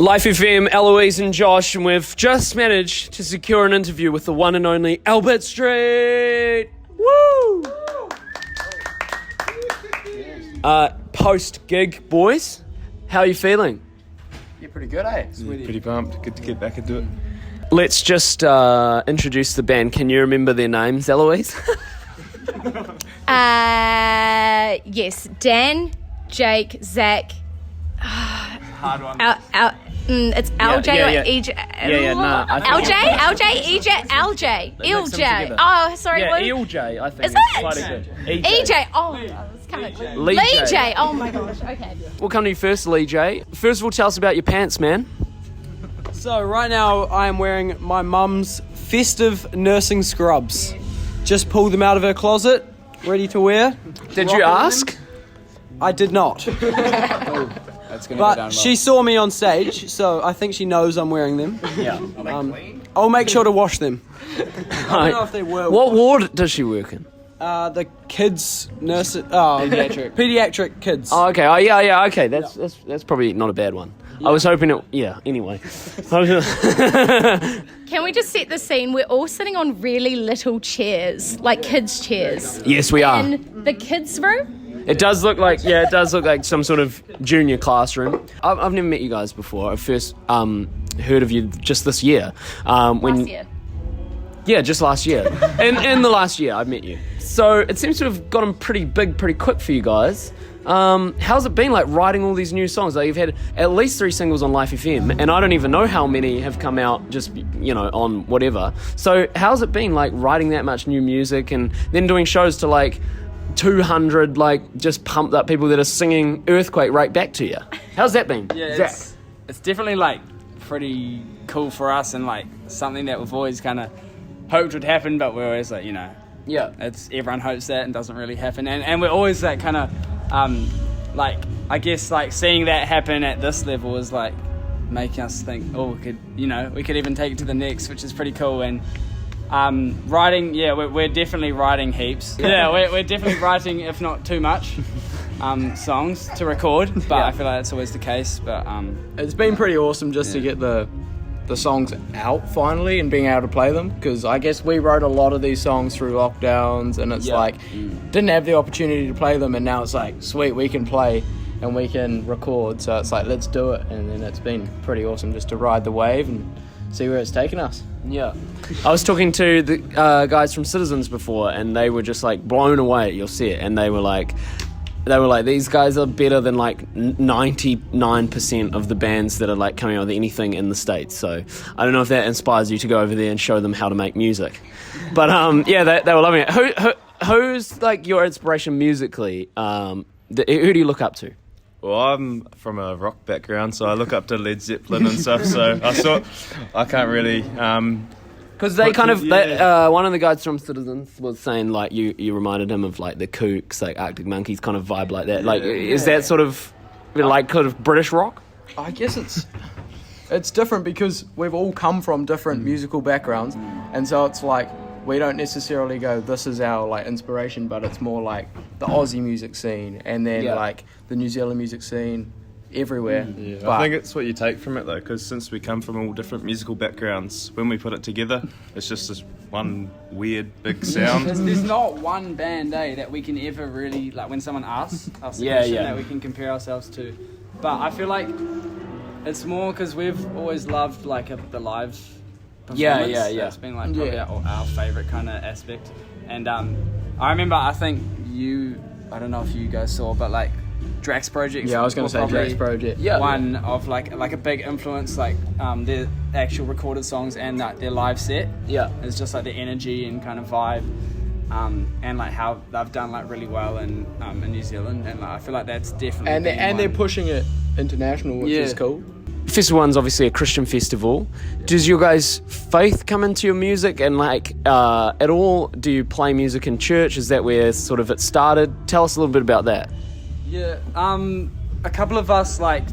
Life FM, Eloise and Josh, and we've just managed to secure an interview with the one and only Albert Street. Woo! Post-gig, boys, how are you feeling? You're pretty good, eh? Yeah, pretty pumped. Good to get back into it. Let's just introduce the band. Can you remember their names, Eloise? Yes, Dan, Jake, Zach. Hard one. It's LJ yeah. or EJ. LJ. Oh, sorry. Yeah, what? ELJ, I think. Is it's it? quite a good. EJ. Oh, it's kind of Lee J. Oh my gosh. Okay. We'll come to you first, Lee J. First of all, tell us about your pants, man. So right now I am wearing my mum's festive nursing scrubs. Just pulled them out of her closet, ready to wear. Did you ask? I did not. That's gonna go down But well. she saw me on stage, so I think she knows I'm wearing them. Yeah. I'll make sure to wash them. I don't know if they were. What ward does she work in? The kids nurse. Pediatric kids. Oh, okay. Oh, yeah. Okay, that's probably not a bad one. I was hoping it. Yeah. Anyway. Can we just set the scene? We're all sitting on really little chairs, like kids' chairs, Yes, we are. in the kids' room. It does look like some sort of junior classroom. I've never met you guys before. I first heard of you just this year. Last year. Yeah, just last year. in the last year, I've met you. So it seems to have gotten pretty big pretty quick for you guys. How's it been, like, writing all these new songs? Like, you've had at least 3 singles on Life FM, and I don't even know how many have come out just, on whatever. So how's it been, like, writing that much new music and then doing shows to, like, 200, like, just pumped up people that are singing Earthquake right back to you? How's that been? Yeah, Zach? it's definitely like pretty cool for us and like something that we've always kind of hoped would happen, but we're always like, Yeah. it's everyone hopes that and doesn't really happen, and we're always like kind of like I guess like seeing that happen at this level is like making us think, we could even take it to the next, which is pretty cool. And writing, we're definitely writing heaps. Yeah, we're definitely writing, if not too much, songs to record. But I feel like that's always the case. But It's been pretty awesome just to get the songs out finally and being able to play them, because I guess we wrote a lot of these songs through lockdowns, and it's didn't have the opportunity to play them, and now it's like, sweet, we can play and we can record, so it's like, let's do it. And then it's been pretty awesome just to ride the wave and see where it's taken us. Yeah. I was talking to the guys from Citizens before, and they were just like blown away at your set, and they were like, these guys are better than like 99% of the bands that are like coming out with anything in the States. So I don't know if that inspires you to go over there and show them how to make music. But they were loving it. Who's like your inspiration musically? Who do you look up to? Well, I'm from a rock background, so I look up to Led Zeppelin and stuff, so I can't really... Because they one of the guys from Citizens was saying, like, you reminded him of, like, the Kooks, like Arctic Monkeys kind of vibe like that. Like, is that sort of, like, kind of British rock? I guess it's different because we've all come from different musical backgrounds, and so it's like we don't necessarily go, this is our like inspiration, but it's more like the Aussie music scene and then like the New Zealand music scene everywhere. Yeah, I think it's what you take from it though, because since we come from all different musical backgrounds, when we put it together, it's just this one weird big sound. there's not one band that we can ever really, like, when someone asks us a question that we can compare ourselves to. But I feel like it's more because we've always loved like the live performance. Yeah. It's been like probably our favourite kind of aspect. And I remember, I think I don't know if you guys saw, but like Drax Project. Yeah, I was going to say Drax Project. Yeah, one of like a big influence, like their actual recorded songs and their live set. Yeah, it's just like the energy and kind of vibe, and like how they've done like really well in New Zealand, and like, I feel like that's definitely and they're pushing it international, which is cool. Festival One's obviously a Christian festival. Does your guys' faith come into your music, and like at all? Do you play music in church? Is that where sort of it started? Tell us a little bit about that. Yeah, a couple of us like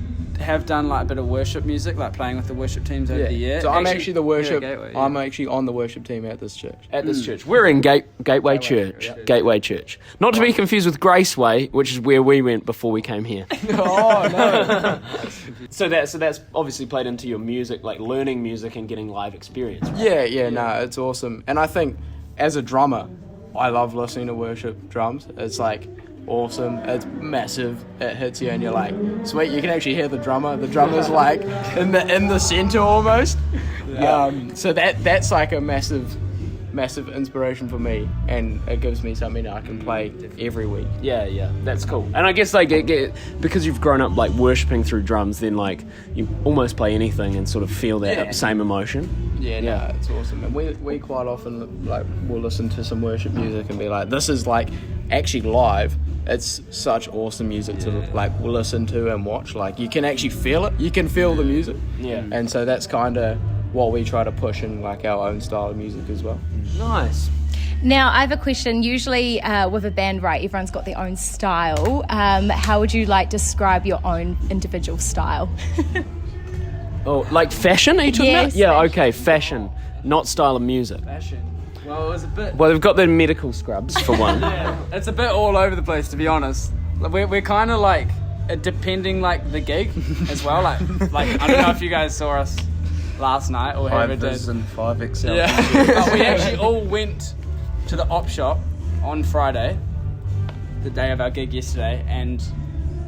have done like a bit of worship music, like playing with the worship teams over the year. So I'm actually the worship. Gateway, I'm actually on the worship team at this church. At this church. We're in Gateway Church. yeah. Gateway Church. Not to be confused with Graceway, which is where we went before we came here. Oh no! So that's obviously played into your music, like learning music and getting live experience. Right? Yeah, no, it's awesome. And I think as a drummer, I love listening to worship drums. It's like awesome. It's massive. It hits you and you're like, sweet. You can actually hear the drummer. The drummer's like in the center almost. So that's like a massive inspiration for me, and it gives me something that I can play every week. Yeah, that's cool. And I guess like because you've grown up like worshipping through drums, then like you almost play anything and sort of feel that same emotion. Yeah, no, it's awesome. And we quite often like we'll listen to some worship music and be like, this is like actually live. It's such awesome music to like listen to and watch. Like you can actually feel it. You can feel the music. Yeah. And so that's kind of what we try to push in like our own style of music as well. Nice. Now, I have a question. Usually with a band, right, everyone's got their own style. How would you like describe your own individual style? Oh, like fashion? Are you talking Yes, about? Yeah, fashion. okay, fashion, not style of music. Fashion. Well, it was a bit. Well, they've got their medical scrubs for one. It's a bit all over the place, to be honest. We're kind of like depending like the gig as well. Like I don't know if you guys saw us last night or whoever did. 5XL. Yeah, but we actually all went to the op shop on Friday, the day of our gig yesterday, and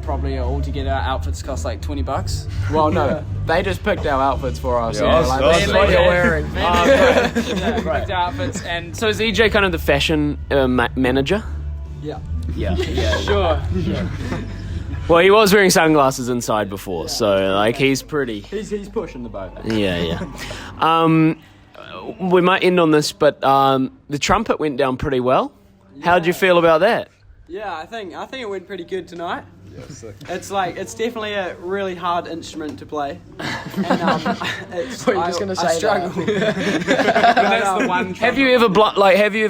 probably all together our outfits cost like $20. Well, no, they just picked our outfits for us. Yeah, like, that's that's what you're wearing. Yeah, picked our outfits, and So is EJ kind of the fashion manager? yeah, Yeah. sure. Well, he was wearing sunglasses inside before, so like he's pretty. He's pushing the boat. Yeah. We might end on this, but the trumpet went down pretty well. How'd you feel about that? Yeah, I think it went pretty good tonight. It's definitely a really hard instrument to play. And it's What, you're just gonna say struggle. That's the one. Have you ever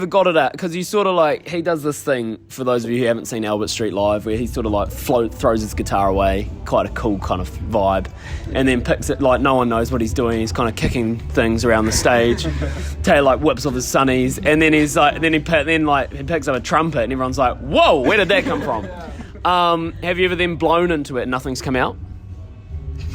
got it at? Because he sort of like he does this thing for those of you who haven't seen Albert Street live, where he sort of like throws his guitar away, quite a cool kind of vibe, and then picks it like no one knows what he's doing. He's kind of kicking things around the stage. Taylor like whips off his sunnies, and then he's like, he picks up a trumpet, and everyone's like, "Whoa, where did that come from?" Have you ever then blown into it and nothing's come out?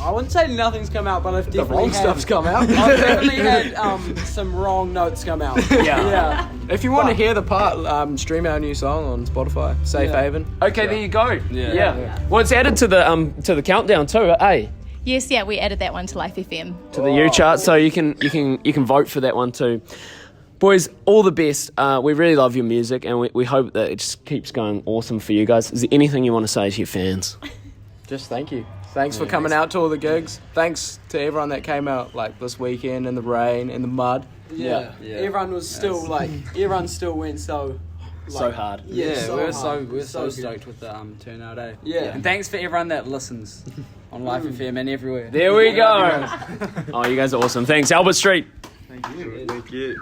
I wouldn't say nothing's come out, but I've The definitely wrong stuff's come out. I've definitely had some wrong notes come out. Yeah. If you want to hear the part, stream our new song on Spotify, Safe Haven. Okay, there you go. Yeah. Well, it's added to the countdown too, eh? Yes, yeah, we added that one to Life FM. To the U chart, so you can vote for that one too. Boys, all the best. We really love your music, and we hope that it just keeps going awesome for you guys. Is there anything you want to say to your fans? Just thank you. Thanks for coming out to all the gigs. Thanks to everyone that came out like this weekend in the rain, in the mud. Yeah. Everyone was still everyone still went so hard. Yeah, so we're hard. so good. stoked with the turnout, eh? Yeah. And thanks for everyone that listens on Life FM and everywhere. There we go. Oh, you guys are awesome. Thanks, Albert Street. Thank you.